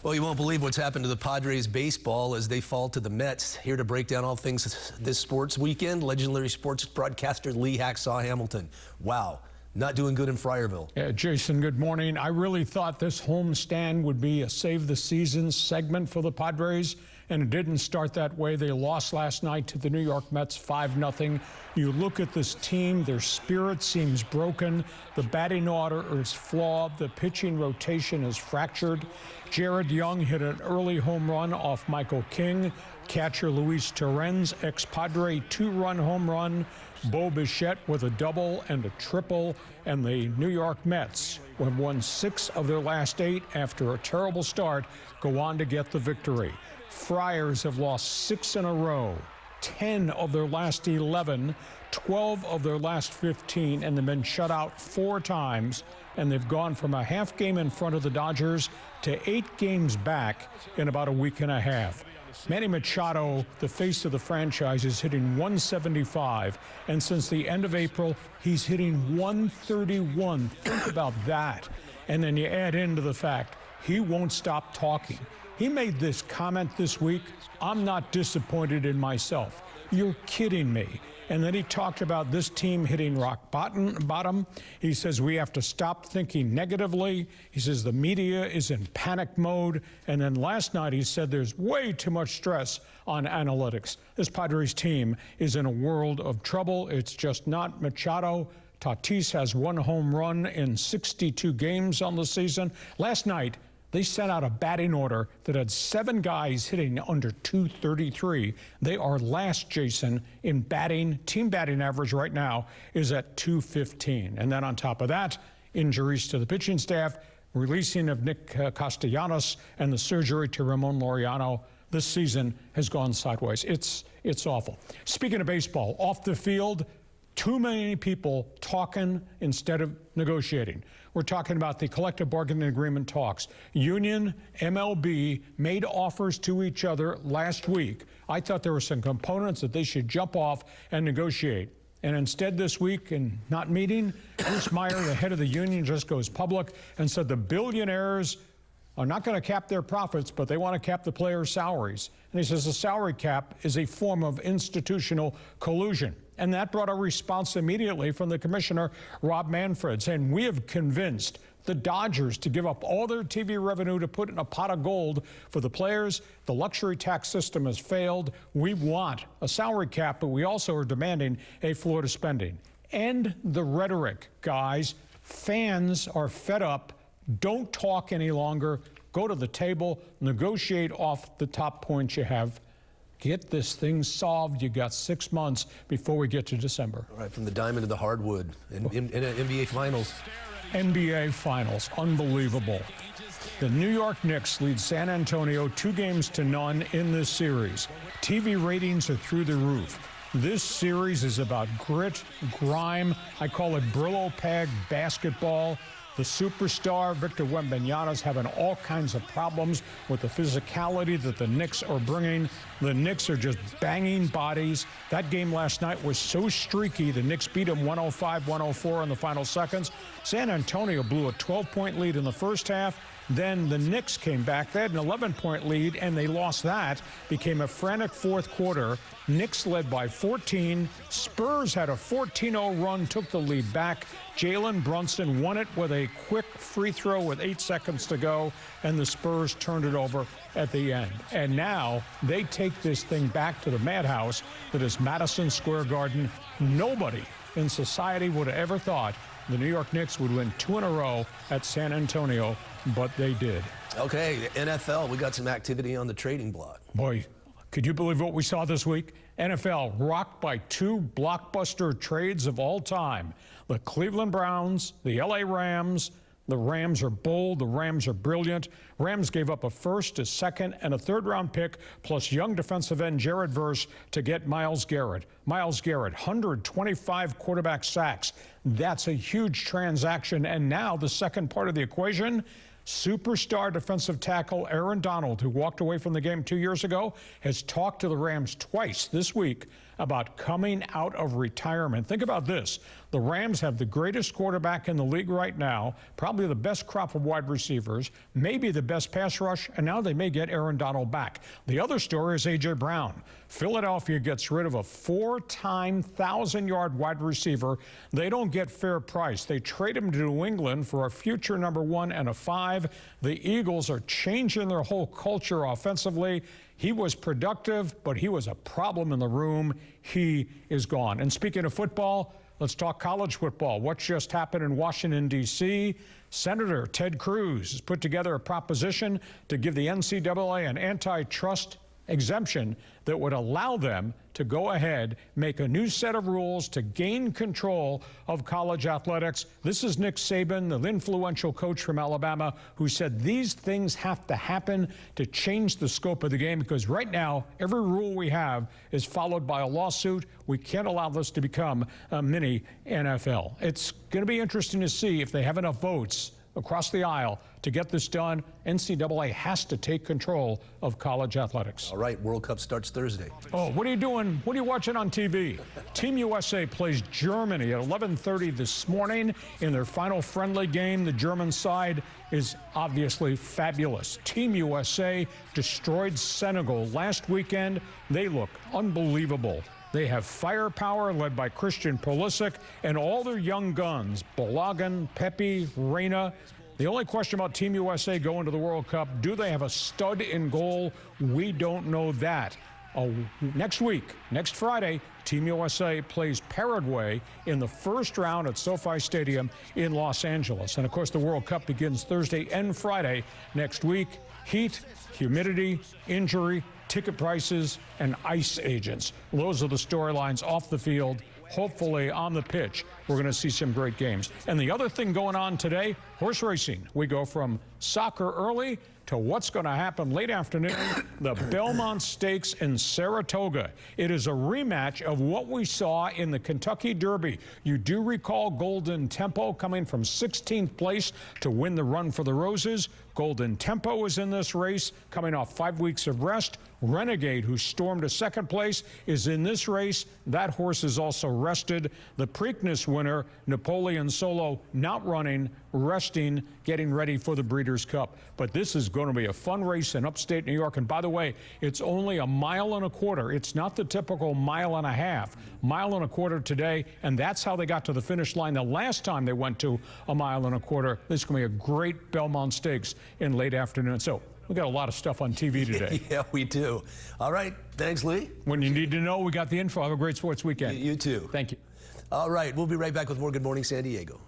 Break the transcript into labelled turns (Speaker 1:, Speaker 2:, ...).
Speaker 1: Well, you won't believe what's happened to the Padres baseball as they fall to the Mets. Here to break down all things this sports weekend, legendary sports broadcaster Lee Hacksaw Hamilton. Wow. Not doing good in Friarville.
Speaker 2: Yeah, Jason, good morning. I really thought this homestand would be a save the season segment for the Padres, and it didn't start that way. They lost last night to the New York Mets 5-0. You look at this team, their spirit seems broken. The batting order is flawed. The pitching rotation is fractured. Jared Young hit an early home run off Michael King. Catcher Luis Torrens, ex-Padre, two-run home run. Bo Bichette with a double and a triple, and the New York Mets, who have won 6 of their last 8 after a terrible start, go on to get the victory. Friars have lost 6 in a row, 10 of their last 11, 12 of their last 15, and they've been shut out 4 times, and they've gone from a half game in front of the Dodgers to 8 games back in about a week and a half. Manny Machado, the face of the franchise, is hitting 175, and since the end of April, he's hitting 131. Think about that. And then you add into the fact he won't stop talking. He made this comment this week, "I'm not disappointed in myself." You're kidding me. And then he talked about this team hitting rock bottom. He says we have to stop thinking negatively. He says the media is in panic mode. And then last night he said there's way too much stress on analytics. This Padres team is in a world of trouble. It's just not Machado. Tatis has 1 home run in 62 games on the season. Last night, they sent out a batting order that had 7 guys hitting under 233. They are last, Jason, in batting. Team batting average right now is at 215. And then on top of that, injuries to the pitching staff, releasing of Nick Castellanos, and the surgery to Ramon Laureano. This season has gone sideways. It's awful. Speaking of baseball, off the field, too many people talking instead of negotiating. We're talking about the collective bargaining agreement talks. Union, MLB made offers to each other last week. I thought there were some components that they should jump off and negotiate. And instead this week, in not meeting, Bruce Meyer, the head of the union, just goes public and said the billionaires are not going to cap their profits, but they want to cap the players' salaries. And he says the salary cap is a form of institutional collusion. And that brought a response immediately from the commissioner, Rob Manfred, saying we have convinced the Dodgers to give up all their TV revenue to put in a pot of gold for the players. The luxury tax system has failed. We want a salary cap, but we also are demanding a floor to spending. End the rhetoric, guys. Fans are fed up. Don't talk any longer. Go to the table, negotiate off the top points you have. Get this thing solved. You got 6 months before we get to December.
Speaker 1: All right, from the diamond to the hardwood in NBA Finals.
Speaker 2: NBA Finals, unbelievable. The New York Knicks lead San Antonio 2-0 in this series. TV ratings are through the roof. This series is about grit, grime. I call it Brillo pad basketball. The superstar, Victor Wembanyama, is having all kinds of problems with the physicality that the Knicks are bringing. The Knicks are just banging bodies. That game last night was so streaky, the Knicks beat them 105-104 in the final seconds. San Antonio blew a 12-point lead in the first half. Then the Knicks came back. They had an 11-point lead, and they lost that. Became a frantic fourth quarter. Knicks led by 14. Spurs had a 14-0 run, took the lead back. Jalen Brunson won it with a quick free throw with 8 seconds to go, and the Spurs turned it over at the end. And now they take this thing back to the madhouse that is Madison Square Garden. Nobody in society would have ever thought the New York Knicks would win 2 in a row at San Antonio, but they did.
Speaker 1: Okay, NFL, we got some activity on the trading block.
Speaker 2: Boy, could you believe what we saw this week? NFL rocked by 2 blockbuster trades of all time. The Cleveland Browns, the LA Rams. The Rams are bold. The Rams are brilliant. Rams gave up a first, a second, and a third-round pick, plus young defensive end Jared Verse to get Myles Garrett. Myles Garrett, 125 quarterback sacks. That's a huge transaction. And now the second part of the equation, Superstar defensive tackle Aaron Donald, who walked away from the game 2 years ago, has talked to the Rams twice this week about coming out of retirement. Think about this. The Rams have the greatest quarterback in the league right now, probably the best crop of wide receivers, maybe the best pass rush, and now they may get Aaron Donald back. The other story is A.J. Brown. Philadelphia gets rid of a 4-time 1,000-yard wide receiver. They don't get fair price. They trade him to New England for a future number 1 and a 5. The Eagles are changing their whole culture offensively. He was productive, but he was a problem in the room. He is gone. And speaking of football, let's talk college football. What just happened in Washington, D.C.? Senator Ted Cruz has put together a proposition to give the NCAA an antitrust exemption that would allow them to go ahead, make a new set of rules to gain control of college athletics. This is Nick Saban, the influential coach from Alabama, who said these things have to happen to change the scope of the game, because right now, every rule we have is followed by a lawsuit. We can't allow this to become a mini NFL. It's going to be interesting to see if they have enough votes across the aisle to get this done. NCAA has to take control of college athletics.
Speaker 1: All right, World Cup starts Thursday.
Speaker 2: Oh, what are you doing? What are you watching on TV? Team USA plays Germany at 11:30 this morning in their final friendly game. The German side is obviously fabulous. Team USA destroyed Senegal last weekend. They look unbelievable. They have firepower led by Christian Pulisic and all their young guns, Balogun, Pepe, Reina. The only question about Team USA going to the World Cup, do they have a stud in goal? We don't know that. Next week, next Friday, Team USA plays Paraguay in the first round at SoFi Stadium in Los Angeles. And of course, the World Cup begins Thursday and Friday next week. Heat, humidity, injury, ticket prices, and ice agents. Those are the storylines off the field. Hopefully on the pitch, we're going to see some great games. And the other thing going on today, horse racing. We go from soccer early to what's going to happen late afternoon, the Belmont Stakes in Saratoga. It is a rematch of what we saw in the Kentucky Derby. You do recall Golden Tempo coming from 16th place to win the Run for the Roses. Golden Tempo is in this race, coming off 5 weeks of rest. Renegade, who stormed to second place, is in this race. That horse is also rested. The Preakness winner, Napoleon Solo, not running, resting, getting ready for the Breeders' Cup. But this is going to be a fun race in upstate New York. And by the way, it's only a mile and a quarter. It's not the typical mile and a half. Mile and a quarter today, and that's how they got to the finish line the last time they went to a mile and a quarter. This is going to be a great Belmont Stakes in late afternoon. So we got a lot of stuff on TV today.
Speaker 1: Yeah, we do. All right. Thanks, Lee.
Speaker 2: When you need to know, we got the info. Have a great sports weekend.
Speaker 1: You too.
Speaker 2: Thank you.
Speaker 1: All right. We'll be right back with more Good Morning San Diego.